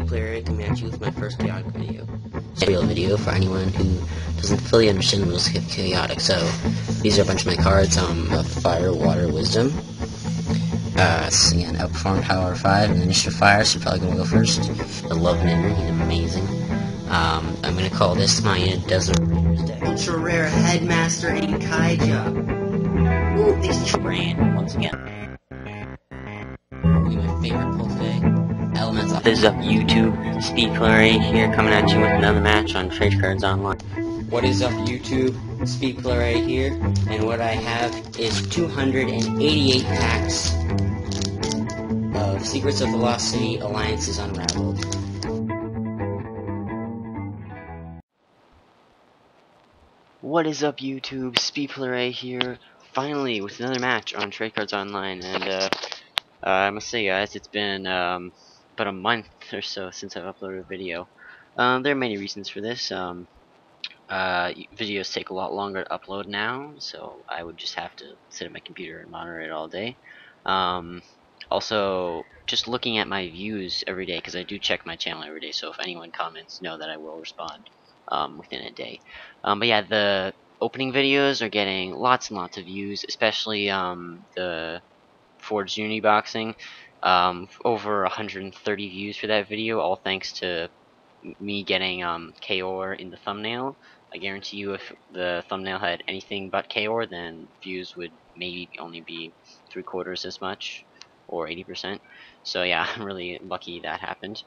Player coming at you with my first chaotic video. Tutorial video for anyone who doesn't fully understand the rules of chaotic. So these are a bunch of my cards. Fire, Water, Wisdom. Again, Outperform, Power 5, and Initiative Fire. So you're probably gonna go first. The Love Ninja, he's amazing. I'm gonna call this my Desert Raiders deck. Ultra Rare Headmaster and Kaija. Ooh, these brand once again. Probably my favorite pull today. Elemental. This is up YouTube. Speed Player right here coming at you with another match on Trade Cards Online. What is up YouTube? Speed Player right here, and what I have is 288 packs of Secrets of Velocity Alliances Unraveled. What is up YouTube? Speed Player right here, finally with another match on Trade Cards Online, and I must say guys, it's been about a month or so since I've uploaded a video. There are many reasons for this. Videos take a lot longer to upload now, so I would just have to sit at my computer and monitor it all day. Also, just looking at my views every day, because I do check my channel every day, so if anyone comments, know that I will respond within a day. But yeah, the opening videos are getting lots and lots of views, especially the Forged Unity Boxing. Over 130 views for that video, all thanks to me getting Kaor in the thumbnail. I guarantee you if the thumbnail had anything but Kaor, then views would maybe only be 3/4 as much, or 80%. So yeah, I'm really lucky that happened.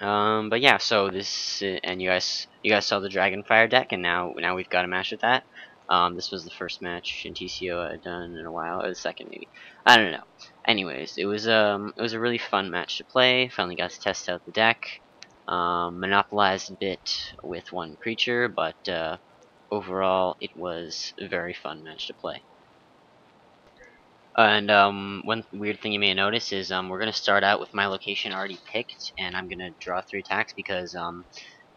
But yeah, so this and you guys saw the Dragonfire deck, and now we've got a match with that. This was the first match in TCO I'd done in a while, or the second maybe. I don't know. Anyways, it was a really fun match to play. Finally got to test out the deck. Monopolized a bit with one creature, but overall it was a very fun match to play. And one weird thing you may notice is we're gonna start out with my location already picked, and I'm gonna draw 3 attacks because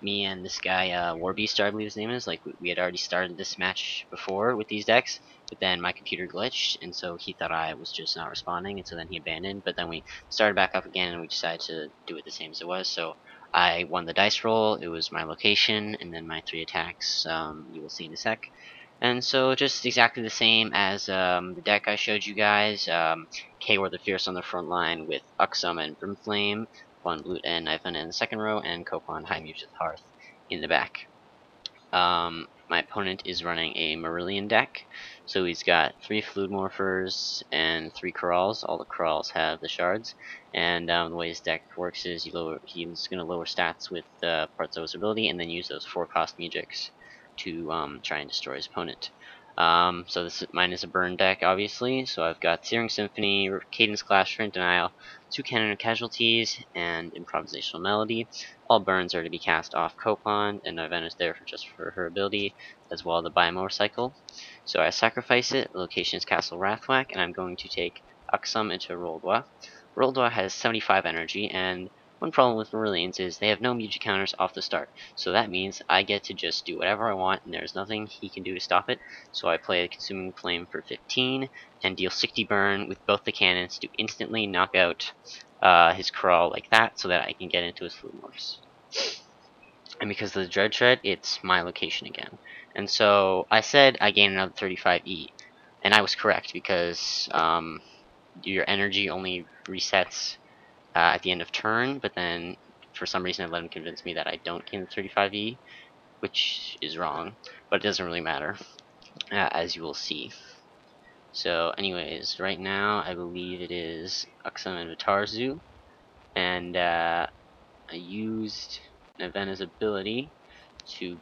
me and this guy Warbeaster, I believe his name is, like we had already started this match before with these decks, but then my computer glitched, and so he thought I was just not responding, and so then he abandoned. But then we started back up again, and we decided to do it the same as it was. So I won the dice roll. It was my location, and then my 3 attacks. You will see in a sec. And so just exactly the same as the deck I showed you guys. Kaor the Fierce on the front line with Uxum and Brimflame, Von Blut and Ivan in the second row, and Kopon High Muse with Hearth in the back. My opponent is running a Marillion deck, so he's got 3 Fluid Morphers and 3 Corrals. All the Corrals have the shards, and the way his deck works is he's going to lower stats with parts of his ability, and then use those 4-cost Magics to try and destroy his opponent. So mine is a burn deck, obviously. So I've got Searing Symphony, Cadence Clash, Rent Denial, 2 Cannon Casualties, and Improvisational Melody. All burns are to be cast off Kopon, and Ivan is there just for her ability, as well as the Biomotorcycle. So I sacrifice it. The location is Castle Wrathwhack, and I'm going to take Uxum into Roldois. Roldois has 75 energy, and one problem with Marillions is they have no music counters off the start, so that means I get to just do whatever I want and there's nothing he can do to stop it. So I play a Consuming Flame for 15 and deal 60 burn with both the cannons to instantly knock out his Crawl like that, so that I can get into his Fluid Morphs. And because of the Dread Shred, it's my location again. And so I said I gain another 35E, and I was correct because your energy only resets at the end of turn, but then for some reason I let him convince me that I don't gain the 35E, which is wrong, but it doesn't really matter, as you will see. So anyways, right now I believe it is Uxum and Vitarzu, and I used Navena's ability to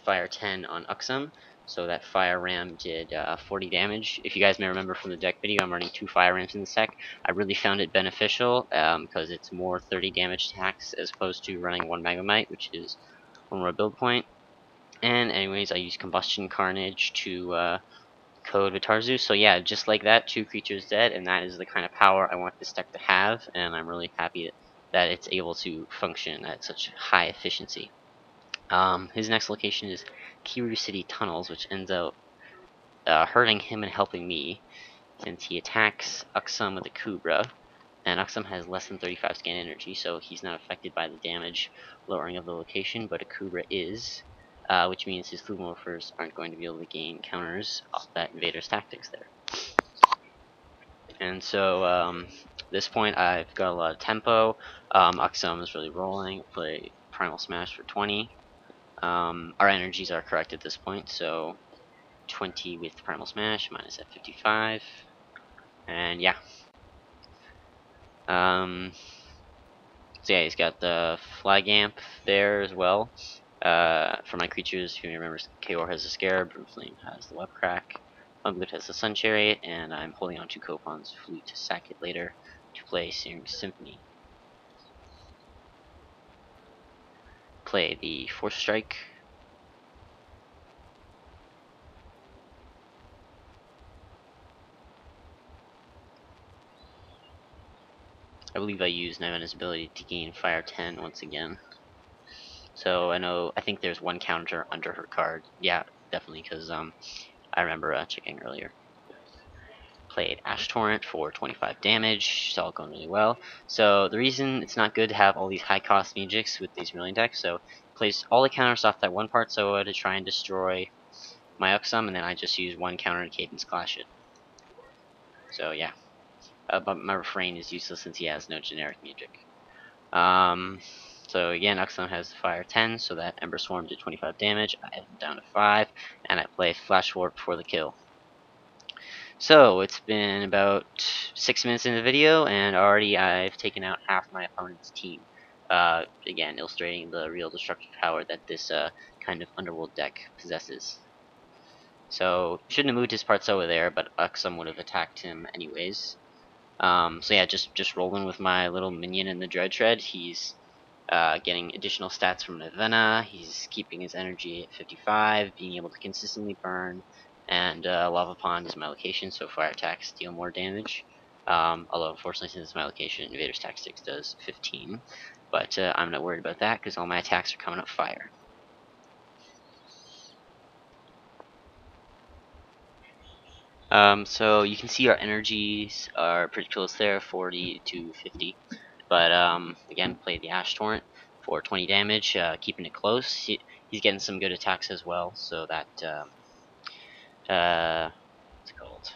fire 10 on Uxum, so that Fire Ram did 40 damage. If you guys may remember from the deck video, I'm running 2 Fire Rams in the deck. I really found it beneficial because it's more 30 damage attacks as opposed to running 1 Magnemite, which is one more build point. And anyways, I used Combustion Carnage to code Vitarzu. So yeah, just like that, 2 creatures dead, and that is the kind of power I want this deck to have, and I'm really happy that it's able to function at such high efficiency. His next location is Kiru City Tunnels, which ends up hurting him and helping me, since he attacks Uxum with a Kubra. And Uxum has less than 35 scan energy, so he's not affected by the damage lowering of the location, but Akubra is, which means his Flu Morphers aren't going to be able to gain counters off that Invader's Tactics there. And so, at this point, I've got a lot of tempo. Uxum is really rolling. Play Primal Smash for 20. Our energies are correct at this point, so 20 with Primal Smash, minus at 55. And yeah. So yeah, he's got the Flag Amp there as well. For my creatures, who remembers, Kaor has the Scarab, Flame has the Web Crack, Unglut has the Sun Chariot, and I'm holding on to Kopon's Flute to sack it later to play Searing Symphony. Play the Force Strike. I believe I used Nyvena's ability to gain Fire 10 once again. So I think there's one counter under her card. Yeah, definitely, because I remember checking earlier. Played Ash Torrent for 25 damage. It's all going really well. So the reason it's not good to have all these high cost magics with these million decks, so plays all the counters off that one part Soa to try and destroy my Uxum, and then I just use one counter to Cadence Clash it. So yeah. But my refrain is useless since he has no generic magic. So again, Uxum has Fire 10, so that Ember Swarm did 25 damage. I have him down to 5, and I play Flash Warp for the kill. So it's been about 6 minutes in the video, and already I've taken out half my opponent's team. Again, illustrating the real destructive power that this kind of underworld deck possesses. So shouldn't have moved his parts over there, but Uxum would have attacked him anyways. So yeah, just rolling with my little minion in the Dread Shred. He's getting additional stats from Nyvena. He's keeping his energy at 55, being able to consistently burn, and Lava Pond is my location, so fire attacks deal more damage. Although unfortunately, since it's my location, Invader's Tactics does 15. But I'm not worried about that because all my attacks are coming up fire. So you can see our energies are pretty close there, 40 to 50. But again, play the Ash Torrent for 20 damage, keeping it close. He's getting some good attacks as well, so that what's it called?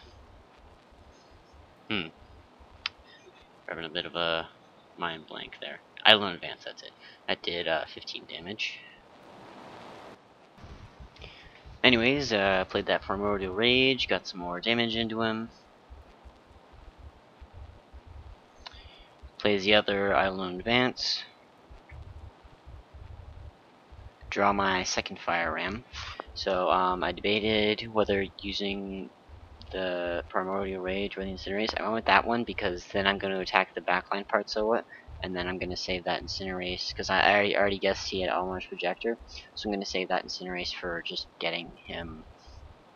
Having a bit of a mind blank there. Idle Advance, that's it. That did 15 damage. Anyways, played that Primordial Rage, got some more damage into him. Plays the other Idle Advance. Draw my second Fire Ram. So I debated whether using the Primordial Rage or the Incinerate. I went with that one because then I'm going to attack the backline part somewhat, and then I'm going to save that Incinerate because I already guessed he had Almost Projector, so I'm going to save that Incinerate for just getting him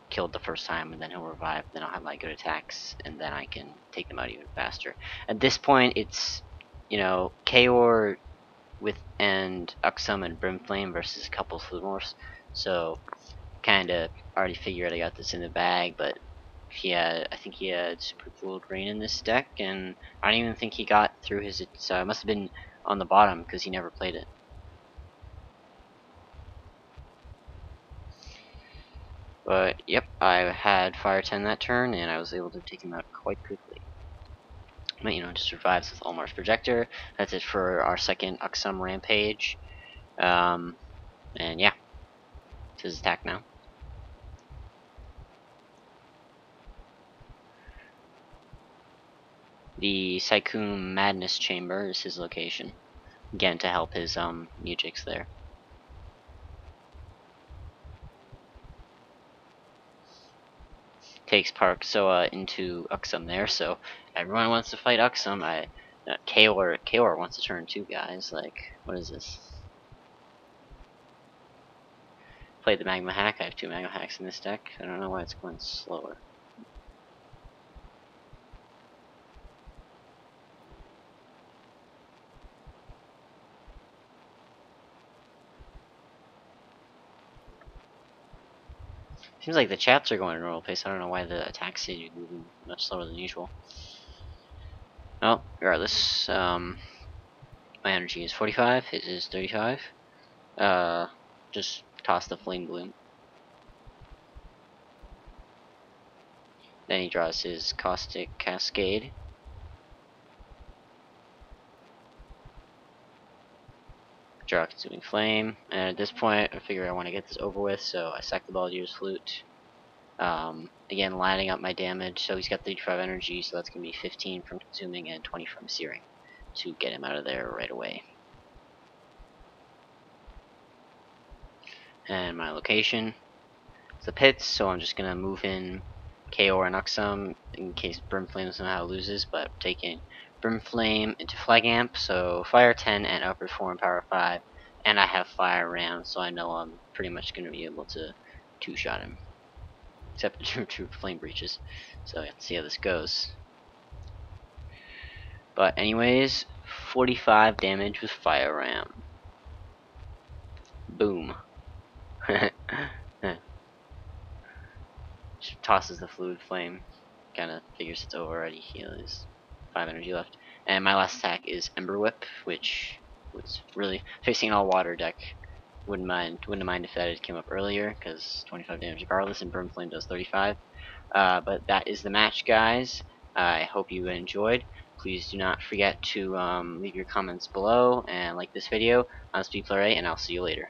killed the first time, and then he'll revive, then I'll have my good attacks, and then I can take them out even faster. At this point, it's, you know, Kaor with and Uxum and Brimflame versus a couple of Flumors, so kind of already figured I got this in the bag, but I think he had Super Cooled Rain in this deck, and I don't even think he got through his, it must have been on the bottom, because he never played it. But, yep, I had Fire 10 that turn, and I was able to take him out quite quickly. But, you know, just survives with Olmar's Projector. That's it for our second Uxum Rampage. And yeah, it's his attack now. The Sycoom Madness Chamber is his location. Again, to help his Mujiks there. Takes Park Soa into Uxum there, so everyone wants to fight Uxum. Kaor wants to turn too, guys. Like, what is this? Played the Magma Hack. I have 2 Magma Hacks in this deck. I don't know why it's going slower. Seems like the chats are going at a normal pace. I don't know why the attacks seem to be moving much slower than usual. Well, regardless, my energy is 45, his is 35. Just toss the flame bloom. Then he draws his caustic cascade. Draw consuming flame, and at this point I figure I want to get this over with, so I sack the Baldur's Flute. Again, lining up my damage, so he's got 35 energy, so that's going to be 15 from consuming and 20 from searing to get him out of there right away. And my location is the pits, so I'm just going to move in KO or Nuxum in case Brimflame somehow loses, but I'm taking Brimflame into Flag Amp, so Fire 10 and Upper 4 and Power 5, and I have Fire Round, so I know I'm pretty much going to be able to two-shot him. Except the true flame breaches. So yeah, let's see how this goes. But anyways, 45 damage with Fire Ram. Boom. Tosses the fluid flame. Kinda figures it's over already. He has 5 energy left. And my last attack is Ember Whip, which was really facing an all water deck. Wouldn't have mind if that had came up earlier, because 25 damage regardless, and Burn Flame does 35. But that is the match, guys. I hope you enjoyed. Please do not forget to leave your comments below and like this video. I'm SpeedPlayer8, and I'll see you later.